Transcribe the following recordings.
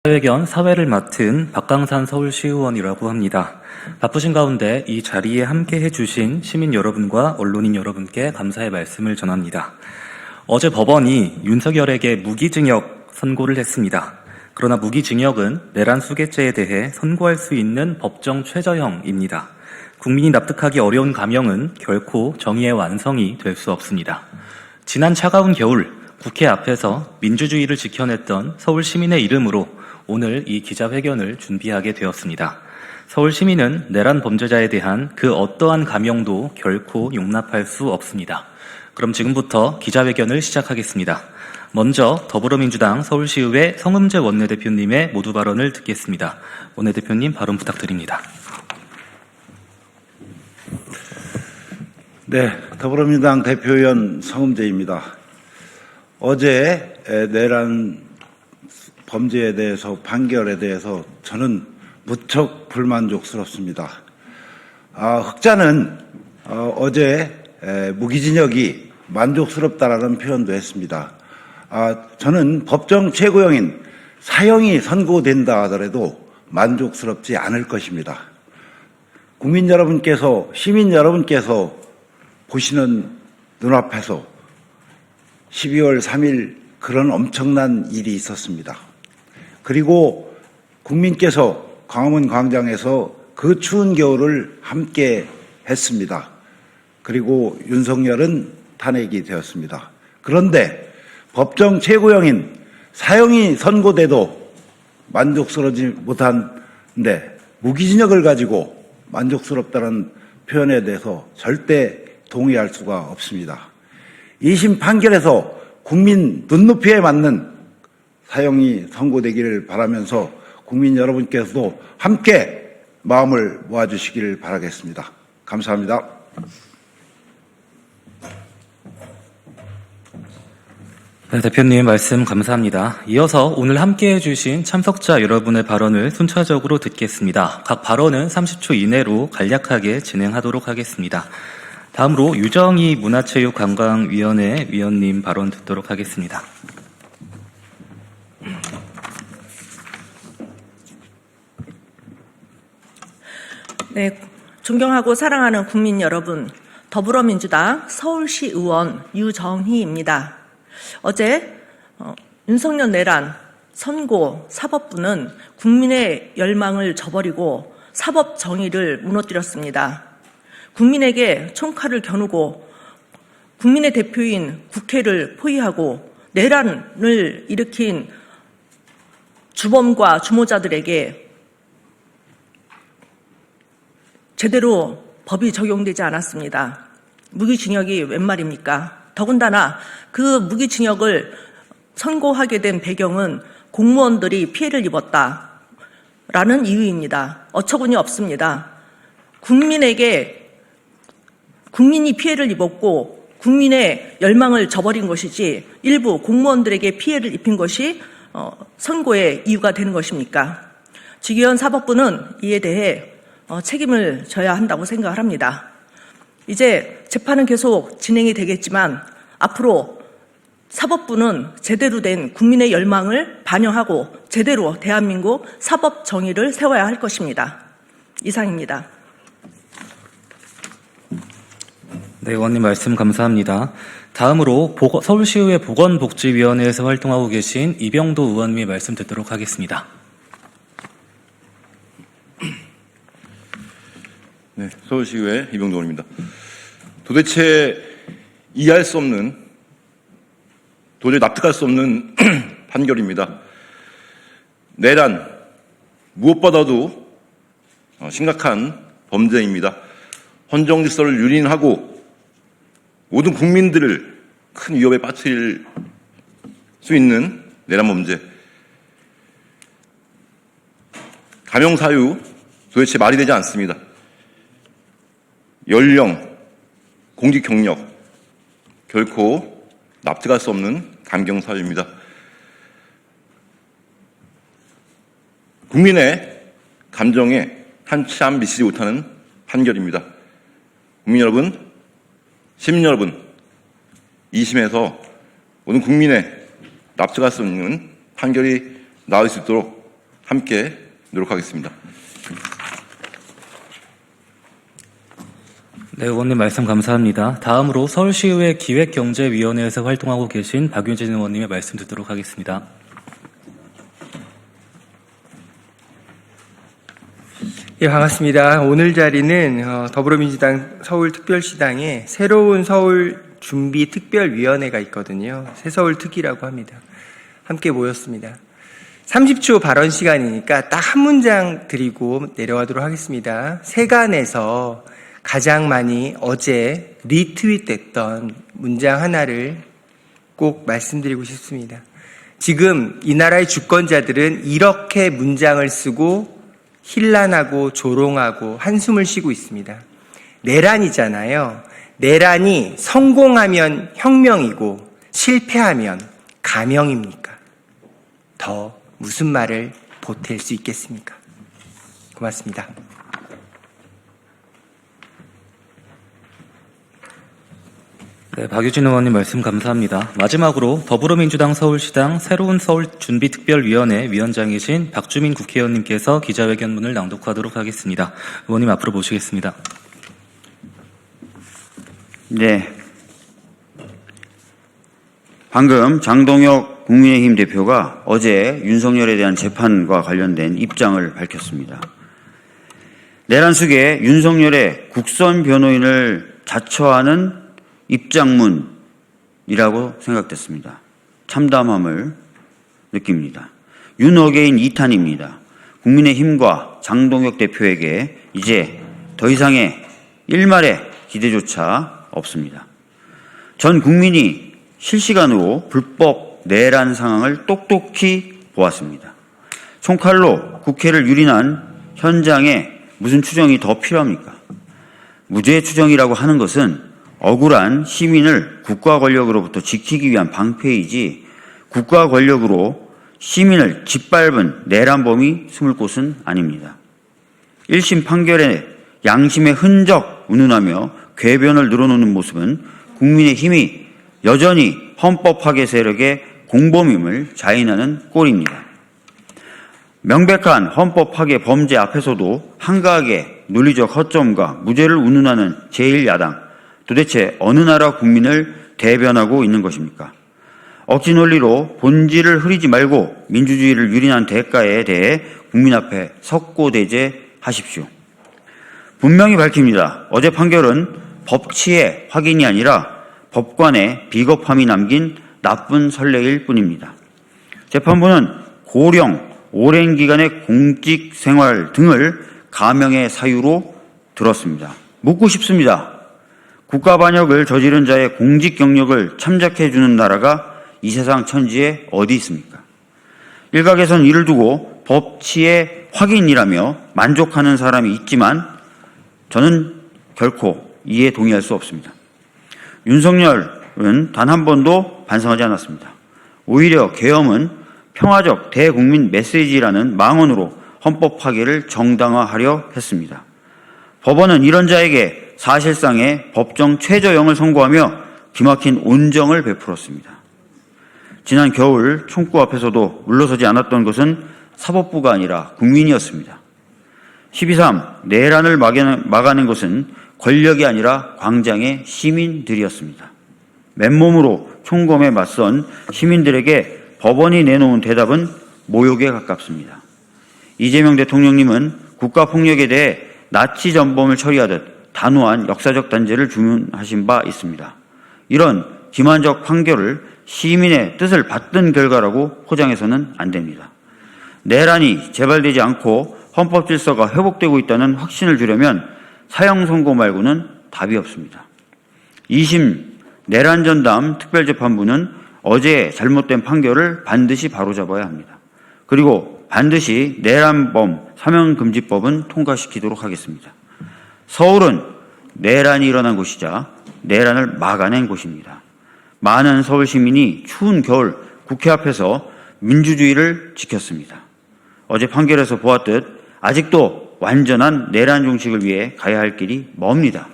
기자회견 사회를 맡은 박강산 서울시의원이라고 합니다. 바쁘신 가운데 이 자리에 함께 해주신 시민 여러분과 언론인 여러분께 감사의 말씀을 전합니다. 어제 법원이 윤석열에게 무기징역 선고를 했습니다. 그러나 무기징역은 내란 수괴죄에 대해 선고할 수 있는 법정 최저형입니다. 국민이 납득하기 어려운 감형은 결코 정의의 완성이 될 수 없습니다. 지난 차가운 겨울 국회 앞에서 민주주의를 지켜냈던 서울 시민의 이름으로 오늘 이 기자회견을 준비하게 되었습니다. 서울 시민은 내란 범죄자에 대한 그 어떠한 감형도 결코 용납할 수 없습니다. 그럼 지금부터 기자회견을 시작하겠습니다. 먼저 더불어민주당 서울시의회 성음재 원내대표님의 모두 발언을 듣겠습니다. 원내대표님 발언 부탁드립니다. 네, 더불어민주당 대표위원 성음재입니다. 어제 내란 범죄에 대해서 판결에 대해서 저는 무척 불만족스럽습니다. 흑자는 어제 무기징역이 만족스럽다라는 표현도 했습니다. 저는 법정 최고형인 사형이 선고된다 하더라도 만족스럽지 않을 것입니다. 국민 여러분께서, 시민 여러분께서 보시는 눈앞에서 12월 3일 그런 엄청난 일이 있었습니다. 그리고 국민께서 광화문 광장에서 그 추운 겨울을 함께 했습니다. 그리고 윤석열은 탄핵이 되었습니다. 그런데 법정 최고형인 사형이 선고돼도 만족스러우지 못한데 무기징역을 가지고 만족스럽다는 표현에 대해서 절대 동의할 수가 없습니다. 2심 판결에서 국민 눈높이에 맞는 사형이 선고되기를 바라면서 국민 여러분께서도 함께 마음을 모아주시기를 바라겠습니다. 감사합니다. 네, 대표님 말씀 감사합니다. 이어서 오늘 함께해 주신 참석자 여러분의 발언을 순차적으로 듣겠습니다. 각 발언은 30초 이내로 간략하게 진행하도록 하겠습니다. 다음으로 유정희 문화체육관광위원회 위원님 발언 듣도록 하겠습니다. 네, 존경하고 사랑하는 국민 여러분, 더불어민주당 서울시 의원 유정희입니다. 어제 윤석열 내란 선고 사법부는 국민의 열망을 저버리고 사법 정의를 무너뜨렸습니다. 국민에게 총칼을 겨누고 국민의 대표인 국회를 포위하고 내란을 일으킨 주범과 주모자들에게 제대로 법이 적용되지 않았습니다. 무기징역이 웬 말입니까? 더군다나 그 무기징역을 선고하게 된 배경은 공무원들이 피해를 입었다라는 이유입니다. 어처구니 없습니다. 국민이 피해를 입었고 국민의 열망을 저버린 것이지 일부 공무원들에게 피해를 입힌 것이 선고의 이유가 되는 것입니까? 지기현 사법부는 이에 대해 책임을 져야 한다고 생각을 합니다. 이제 재판은 계속 진행이 되겠지만 앞으로 사법부는 제대로 된 국민의 열망을 반영하고 제대로 대한민국 사법 정의를 세워야 할 것입니다. 이상입니다. 네, 의원님 말씀 감사합니다. 다음으로 서울시의회 보건복지위원회에서 활동하고 계신 이병도 의원님의 말씀 듣도록 하겠습니다. 네, 서울시의회 이병도 의원입니다. 도대체 이해할 수 없는, 도저히 납득할 수 없는 판결입니다. 내란, 무엇보다도 심각한 범죄입니다. 헌정 질서를 유린하고 모든 국민들을 큰 위협에 빠뜨릴 수 있는 내란 범죄. 감형 사유 도대체 말이 되지 않습니다. 연령, 공직 경력 결코 납득할 수 없는 감경 사유입니다. 국민의 감정에 한참 미치지 못하는 판결입니다. 국민 여러분, 시민 여러분, 2심에서 모든 국민의 납득할 수 있는 판결이 나올 수 있도록 함께 노력하겠습니다. 네, 의원님 말씀 감사합니다. 다음으로 서울시의회 기획경제위원회에서 활동하고 계신 박윤진 의원님의 말씀 듣도록 하겠습니다. 예, 반갑습니다. 오늘 자리는 더불어민주당 서울특별시당에 새로운 서울준비특별위원회가 있거든요. 새서울특위라고 합니다. 함께 모였습니다. 30초 발언 시간이니까 딱 한 문장 드리고 내려가도록 하겠습니다. 세간에서 가장 많이 어제 리트윗됐던 문장 하나를 꼭 말씀드리고 싶습니다. 지금 이 나라의 주권자들은 이렇게 문장을 쓰고 힐난하고 조롱하고 한숨을 쉬고 있습니다. 내란이잖아요. 내란이 성공하면 혁명이고 실패하면 가명입니까? 더 무슨 말을 보탤 수 있겠습니까? 고맙습니다. 네, 박유진 의원님 말씀 감사합니다. 마지막으로 더불어민주당 서울시당 새로운 서울준비특별위원회 위원장이신 박주민 국회의원님께서 기자회견문을 낭독하도록 하겠습니다. 의원님 앞으로 모시겠습니다. 네. 방금 장동혁 국민의힘 대표가 어제 윤석열에 대한 재판과 관련된 입장을 밝혔습니다. 내란 속에 윤석열의 국선 변호인을 자처하는 입장문이라고 생각됐습니다. 참담함을 느낍니다. 윤어게인 2탄입니다. 국민의힘과 장동혁 대표에게 이제 더 이상의 일말의 기대조차 없습니다. 전 국민이 실시간으로 불법 내란 상황을 똑똑히 보았습니다. 총칼로 국회를 유린한 현장에 무슨 추정이 더 필요합니까? 무죄 추정이라고 하는 것은 억울한 시민을 국가 권력으로부터 지키기 위한 방패이지 국가 권력으로 시민을 짓밟은 내란범이 숨을 곳은 아닙니다. 1심 판결에 양심의 흔적 운운하며 궤변을 늘어놓는 모습은 국민의힘이 여전히 헌법 파괴 세력의 공범임을 자인하는 꼴입니다. 명백한 헌법 파괴 범죄 앞에서도 한가하게 논리적 허점과 무죄를 운운하는 제1야당, 도대체 어느 나라 국민을 대변하고 있는 것입니까? 억지 논리로 본질을 흐리지 말고 민주주의를 유린한 대가에 대해 국민 앞에 석고대죄하십시오. 분명히 밝힙니다. 어제 판결은 법치의 확인이 아니라 법관의 비겁함이 남긴 나쁜 선례일 뿐입니다. 재판부는 고령, 오랜 기간의 공직 생활 등을 가명의 사유로 들었습니다. 묻고 싶습니다. 국가 반역을 저지른 자의 공직 경력을 참작해 주는 나라가 이 세상 천지에 어디 있습니까? 일각에선 이를 두고 법치의 확인이라며 만족하는 사람이 있지만 저는 결코 이에 동의할 수 없습니다. 윤석열은 단 한 번도 반성하지 않았습니다. 오히려 계엄은 평화적 대국민 메시지라는 망언으로 헌법 파괴를 정당화하려 했습니다. 법원은 이런 자에게 사실상의 법정 최저형을 선고하며 기막힌 온정을 베풀었습니다. 지난 겨울 총구 앞에서도 물러서지 않았던 것은 사법부가 아니라 국민이었습니다. 12.3 내란을 막아낸 것은 권력이 아니라 광장의 시민들이었습니다. 맨몸으로 총검에 맞선 시민들에게 법원이 내놓은 대답은 모욕에 가깝습니다. 이재명 대통령님은 국가폭력에 대해 나치 전범을 처리하듯 단호한 역사적 단죄를 주문하신 바 있습니다. 이런 기만적 판결을 시민의 뜻을 받든 결과라고 포장해서는 안 됩니다. 내란이 재발되지 않고 헌법 질서가 회복되고 있다는 확신을 주려면 사형 선고 말고는 답이 없습니다. 2심 내란전담 특별재판부는 어제 잘못된 판결을 반드시 바로잡아야 합니다. 그리고 반드시 내란범 사면금지법은 통과시키도록 하겠습니다. 서울은 내란이 일어난 곳이자 내란을 막아낸 곳입니다. 많은 서울 시민이 추운 겨울 국회 앞에서 민주주의를 지켰습니다. 어제 판결에서 보았듯 아직도 완전한 내란 종식을 위해 가야 할 길이 멉니다.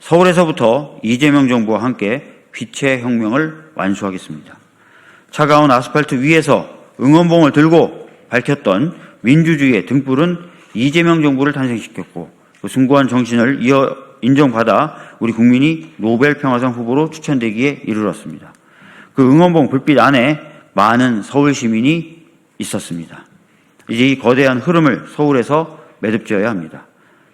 서울에서부터 이재명 정부와 함께 빛의 혁명을 완수하겠습니다. 차가운 아스팔트 위에서 응원봉을 들고 밝혔던 민주주의의 등불은 이재명 정부를 탄생시켰고 그 숭고한 정신을 이어 인정받아 우리 국민이 노벨 평화상 후보로 추천되기에 이르렀습니다. 그 응원봉 불빛 안에 많은 서울 시민이 있었습니다. 이제 이 거대한 흐름을 서울에서 매듭지어야 합니다.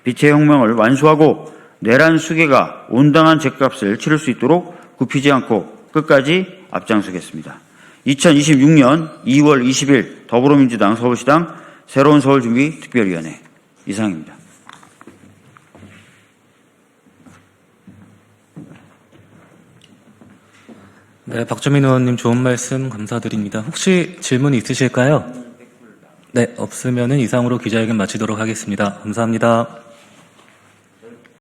빛의 혁명을 완수하고 내란 수계가 온당한 죗값을 치를 수 있도록 굽히지 않고 끝까지 앞장서겠습니다. 2026년 2월 20일 더불어민주당 서울시당 새로운 서울준비 특별위원회 이상입니다. 네, 박주민 의원님 좋은 말씀 감사드립니다. 혹시 질문 있으실까요? 네, 없으면은 이상으로 기자회견 마치도록 하겠습니다. 감사합니다.